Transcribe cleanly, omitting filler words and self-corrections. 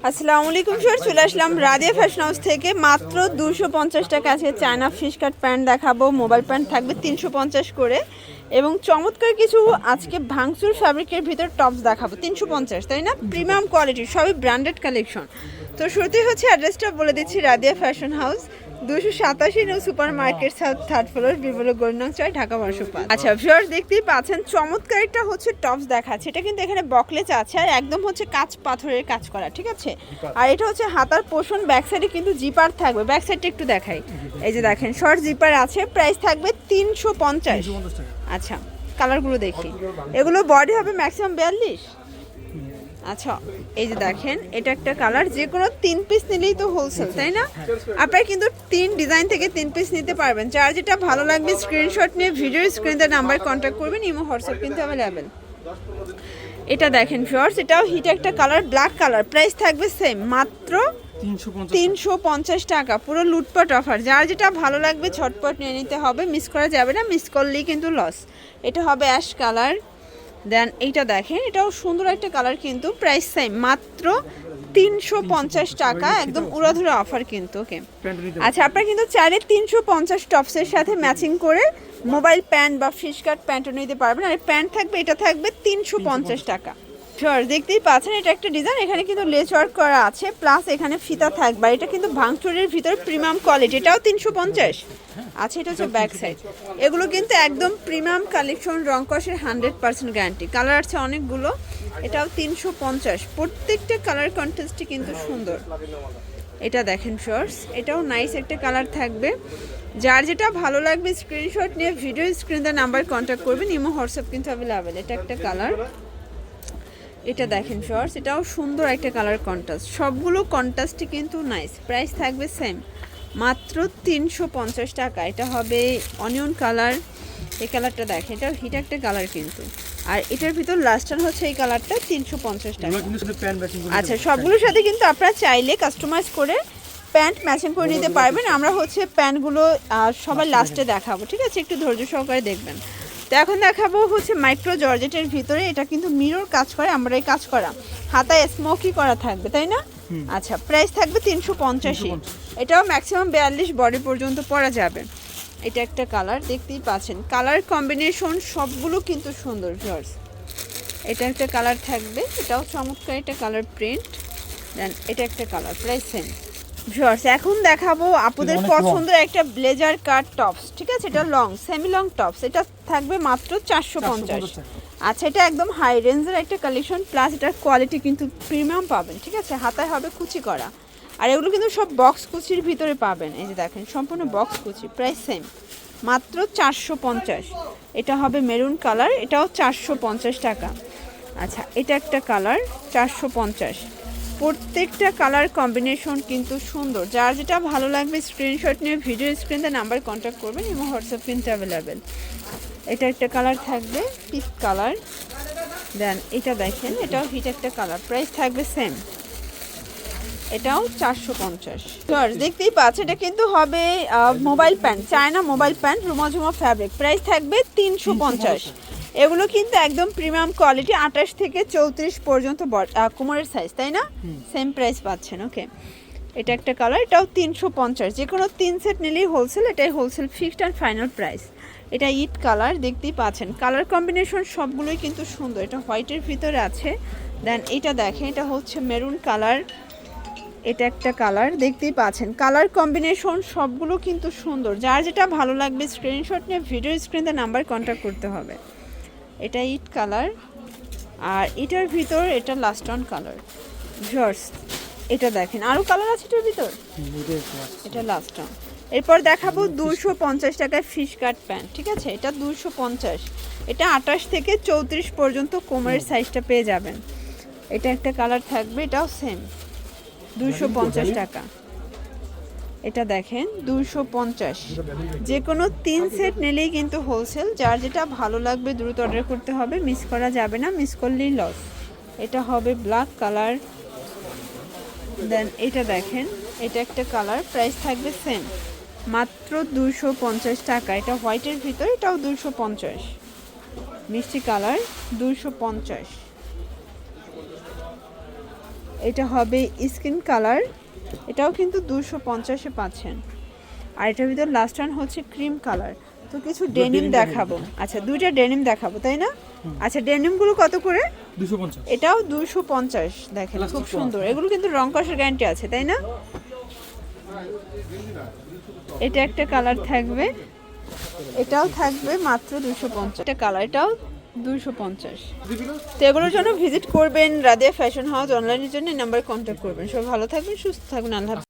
আসসালামু আলাইকুম স্যার, চলে আসলাম রাদিয়া ফ্যাশন হাউস থেকে। মাত্র 250 টাকা আছে চায়না ফিশ কাট প্যান্ট দেখাবো। মোবাইল প্যান্ট থাকবে 350 করে, এবং চমৎকার কিছু আজকে ভাঙচুর ফ্যাব্রিকের ভিতর টপস দেখাবো 350, তাই না? প্রিমিয়াম কোয়ালিটি, সবই ব্র্যান্ডেড কালেকশন। তো শুরুতেই হচ্ছে অ্যাড্রেসটা বলে দিচ্ছি, Radiya fashion house 287 new super market, south 3rd floor, বিবলো গোল্ডনং চাই, ঢাকা 105। আচ্ছা ভিউয়ার্স, দেখতেই পাচ্ছেন চমৎকার একটা হচ্ছে টপস দেখাচ্ছে। এটা কিন্তু এখানে বকলেস আছে আর একদম হচ্ছে কাঁচ পাথরের কাজ করা, ঠিক আছে? আর এটা হচ্ছে হাতার পোর্শন, ব্যাক সাইডে কিন্তু জিপার থাকবে। ব্যাক সাইডটা একটু দেখাই, এই যে দেখেন শর্ট জিপার আছে। প্রাইস থাকবে 350। আচ্ছা কালারগুলো দেখি, এগুলো বডি হবে ম্যাক্সিমাম 42। আচ্ছা এই যে দেখেন, এটা একটা কালার, যে কোনো 3 পিস নিলেই তো হোলসেল, তাই না? আপনারা কিন্তু 3 ডিজাইন থেকে 3 পিস নিতে পারবেন। যার যেটা ভালো লাগবে স্ক্রিনশট নিয়ে ভিডিওর স্ক্রিনে নাম্বার কন্ট্যাক্ট করবেন। ইমো হোয়াটসঅ্যাপ কিন্তু অ্যাভেলেবেল। এটা দেখেন ভিউয়ার্স, এটাও হিট একটা কালার, ব্ল্যাক কালার। প্রাইস থাকবে সেম, মাত্র 350 টাকা। পুরো লুটপাট অফার। যার যেটা ভালো লাগবে ঝটপট নিয়ে নিতে হবে, মিস করা যাবে না। মিস করলেই কিন্তু লস। এটা হবে অ্যাশ কালার। দেন এইটা দেখেন, এটাও সুন্দর একটা কালার, কিন্তু প্রাইস সেম, মাত্র 350 টাকা। একদম উড়াধুরা অফার কিন্তু। ওকে আচ্ছা, আপনারা কিন্তু চাইলে 350 টপসের সাথে ম্যাচিং করে মোবাইল প্যান্ট বা ফিশ কাট প্যান্টও নিতে পারবেন। আর প্যান্ট থাকবে, এটা থাকবে 350 টাকা। শিওর, দেখতেই পাচ্ছেন এটা একটা ডিজাইন, এখানে কিন্তু লেস ওয়ার্ক করা আছে, প্লাস এখানে ফিতা থাকবে। এটা কিন্তু ভাঙচুরের ভিতরে প্রিমিয়াম কোয়ালিটি, এটাও 350। আচ্ছা এটা হচ্ছে ব্যাক সাইড। এগুলো কিন্তু একদম প্রিমিয়াম কালেকশন, রং কষের 100% গ্যারান্টি। কালার আছে অনেকগুলো, এটাও 350। প্রত্যেকটা কালার কন্ট্রাস্টই কিন্তু সুন্দর। এটা দেখেন শর্টস, এটাও নাইস একটা কালার থাকবে। যার যেটা ভালো লাগবে স্ক্রিনশট নিয়ে ভিডিও স্ক্রিনে নাম্বার কন্ট্যাক্ট করবেন। ইমো হোয়াটসঅ্যাপ কিন্তু অ্যাভেলেবেল। এটা একটা কালার, এটা দেখেন শর্টস, এটাও সুন্দর একটা কালার কন্ট্রাস্ট। সবগুলো কন্ট্রাস্টই কিন্তু নাইস। প্রাইস থাকবে সেম, মাত্র 350 টাকা। এটা হবে অনিয়ন কালার। এই কালারটা দেখেন, এটাও হিট একটা কালার কিন্তু। আর এটার ভিতর লাস্টার হচ্ছে এই কালারটা 350 টাকা। আচ্ছা সবগুলোর সাথে কিন্তু আপনারা চাইলে কাস্টমাইজ করে প্যান্ট ম্যাচিং করে নিতে পারবেন। আমরা হচ্ছে প্যান্টগুলো সবার লাস্টে দেখাবো, ঠিক আছে? একটু ধৈর্য সহকারে দেখবেন। তো এখন দেখাবো হচ্ছে মাইক্রো জর্জেটের ভিতরে। এটা কিন্তু মিরর কাজ করে, আমরা এই কাজ করা, হাতায় স্মোকি করা থাকবে, তাই না? আচ্ছা প্রাইস থাকবে 350। এটাও ম্যাক্সিমাম 42 বডি পর্যন্ত পরা যাবে। এটা একটা কালার, দেখতেই পাচ্ছেন কালার কম্বিনেশন সবগুলো কিন্তু সুন্দর ভিউয়ার্স। এটা একটা কালার থাকবে, এটাও চমৎকার একটা কালার প্রিন্ট। দেন এটা একটা কালার, প্রাইস সেম ভিউয়ার্স। এখন দেখাবো আপুদের পছন্দের একটা ব্লেজার কাট টপস, ঠিক আছে? এটা লং, সেমি লং টপস। এটা থাকবে মাত্র 450। আচ্ছা এটা একদম হাই রেঞ্জের একটা কালেকশন, প্লাস এটার কোয়ালিটি কিন্তু প্রিমিয়াম পাবেন, ঠিক আছে? হাতায় হবে কুচি করা, আর এগুলো কিন্তু সব বক্স কুচির ভিতরে পাবেন। এই যে দেখেন সম্পূর্ণ বক্স কুচি। প্রাইস সেম, মাত্র 450। এটা হবে মেরুন কালার, এটাও 450 টাকা। আচ্ছা এটা একটা কালার, 450। প্রত্যেকটা কালার কম্বিনেশন কিন্তু সুন্দর। যার যেটা ভালো লাগবে স্ক্রিনশট নিয়ে ভিডিও স্ক্রিনে নাম্বার কন্ট্যাক্ট করবেন এবং হোয়াটসঅ্যাপ কিন্তু অ্যাভেলেবেল। এটা একটা কালার থাকবে পিচ কালার। দেন এটা দেখেন, এটাও হিট একটা কালার। প্রাইস থাকবে সেম, এটাও 450। দেখতেই পাচ্ছেন, এটা কিন্তু হবে mobile pant, China mobile pant, রুমাঝুমা ফ্যাব্রিক। প্রাইস থাকবে 350। এগুলো কিন্তু একদম প্রিমিয়াম কোয়ালিটি, 28 থেকে 34 পর্যন্ত কোমরের সাইজ, তাই না? সেম প্রাইস পাচ্ছেন। ওকে এটা একটা কালার, এটাও 350। যে কোনো 3 সেট নিলেই হোলসেল, এটাই wholesale fixed and final price. এটা ইট কালার, দেখতেই পাচ্ছেন কালার কম্বিনেশন সবগুলোই কিন্তু সুন্দর। এটা হোয়াইটের ভিতরে আছে। দেন এটা দেখেন, এটা হচ্ছে মেরুন কালার। এটা একটা কালার, দেখতেই পাচ্ছেন কালার কম্বিনেশন সবগুলো কিন্তু সুন্দর। যার যেটা ভালো লাগবে স্ক্রিনশট নিয়ে ভিডিও স্ক্রিনে নাম্বার কন্ট্যাক্ট করতে হবে। এটা ইট কালার, আর এটার ভিতর এটা লাস্ট অন কালার ভিউয়ার্স। এটা দেখেন আরও কালার আছে এটার ভিতর, এটা লাস্ট অন। এরপর দেখাবো 250 টাকায় ফিশ কাট প্যান্ট, ঠিক আছে? এটা 250। এটা 28 থেকে 34 পর্যন্ত কোমরের সাইজটা পেয়ে যাবেন। এটা একটা কালার থাকবে, এটাও সেম 250 টাকা। এটা দেখেন 250। যে কোনো 3 সেট নিলেই কিন্তু হোলসেল। যার যেটা ভালো লাগবে দ্রুত অর্ডার করতে হবে, মিস করা যাবে না, মিস করলেই লস। এটা হবে ব্ল্যাক কালার। দেন এটা দেখেন, এটা একটা কালার। প্রাইস থাকবে সেম, মাত্র 250 টাকা। এটা হোয়াইটের ভিতর, এটাও 250। মিষ্টি কালার, 250। এটা হবে স্কিন কালার, এটাও কিন্তু 250-এ পাচ্ছেন। আর এটার ভিতর লাস্ট ওয়ান হচ্ছে ক্রিম কালার। তো কিছু ডেনিম দেখাবো। আচ্ছা, দুইটা ডেনিম দেখাবো তাই না? আচ্ছা, ডেনিমগুলো কত করে? 250। এটাও 250। দেখেন খুব সুন্দর, এগুলো কিন্তু রং কষার গ্যারান্টি আছে তাই না? এটা একটা কালার থাকবে, এটাও থাকবে মাত্র 250। এটা কালার, এটাও 250। তো এগুলোর জন্য ভিজিট করবেন রাদিয়া ফ্যাশন হাউস। অনলাইনের জন্য এই নাম্বারে কন্ট্যাক্ট করবেন। সবাই ভালো থাকবেন, সুস্থ থাকবেন, আল্লাহ হাফেজ।